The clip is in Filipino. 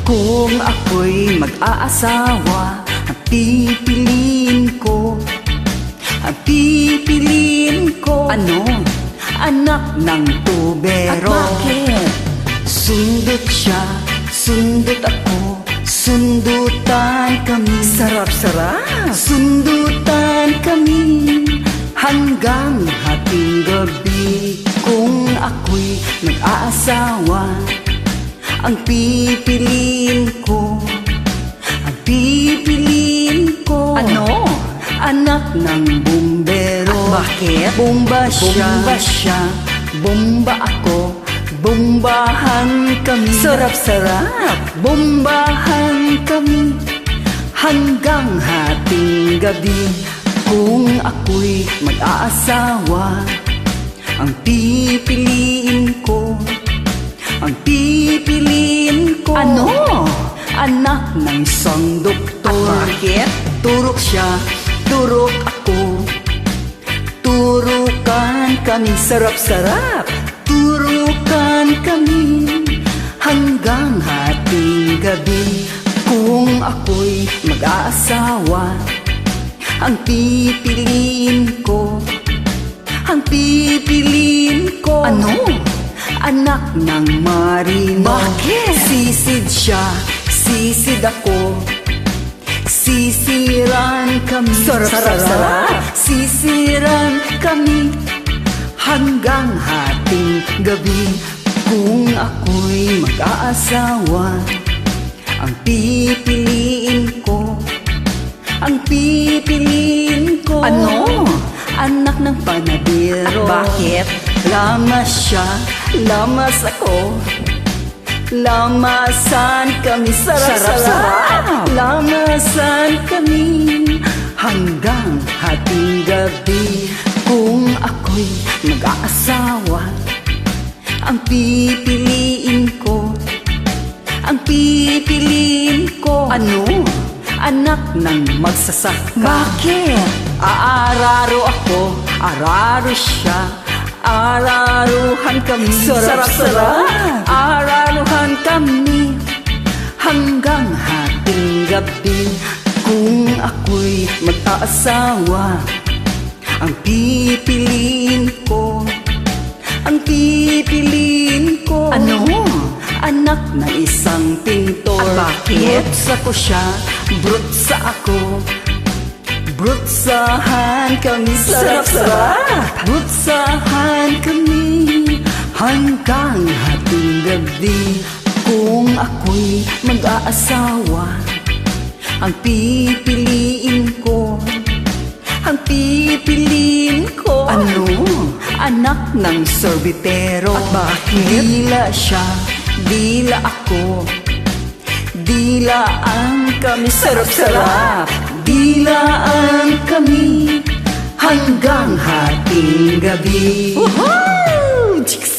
Kung ako'y mag-aasawa, ang pipiliin ko, ano? Anak ng tubero. At bakit? Sundot siya, sundot ako, sundutan kami. Sarap-sarap. Sundutan kami hanggang hating gabi. Kung ako'y mag-aasawa, ang pipiliin ko, Ano? anak ng bumbero. At bakit? Bomba siya, Bomba siya, bomba ako, bombahan kami. Sarap-sarap. Bombahan kami hanggang hating gabi. Kung ako'y mag-aasawa, ang pipiliin ko, Ano? anak ng isang doktor. At bakit? Turok siya, turok ako, turukan kami. Sarap-sarap. Turukan kami hanggang hating gabi. Kung ako'y mag-aasawa, ang pipiliin ko, Ano? anak ng marino. Bakit? Sisid siya, sisid ako, sisiran kami. Sarap-sarap. Sisiran kami hanggang hating gabi. Kung ako'y mag-aasawa, ang pipiliin ko, Ano? anak ng panadero. At bakit? Lamas siya, lamas ako, lamasan kami. Sarap-sarap. Lamasan kami hanggang hating gabi. Kung ako'y mag-aasawa, ang pipiliin ko, ano? Anak ng magsasaka. Bakit? Aararo ako, araro siya, araruhan kami. Sarap-sarap. Araruhan kami hanggang hating gabi. Kung ako'y mag-aasawa, ang pipiliin ko, Ano? anak ng isang pintor. At bakit? Brutsa ko siya, brutsa ako, brutsahan kami. Sarap-sarap. Brutsahan kami hanggang hating gabi. Kung ako'y mag-aasawa, ang pipiliin ko, Ano? anak ng sorbitero. At bakit? Dila siya, dila ako, dilaan kami. Sarap-sarap. Dilaan kami hanggang hating gabi. Woohoo! Chicks!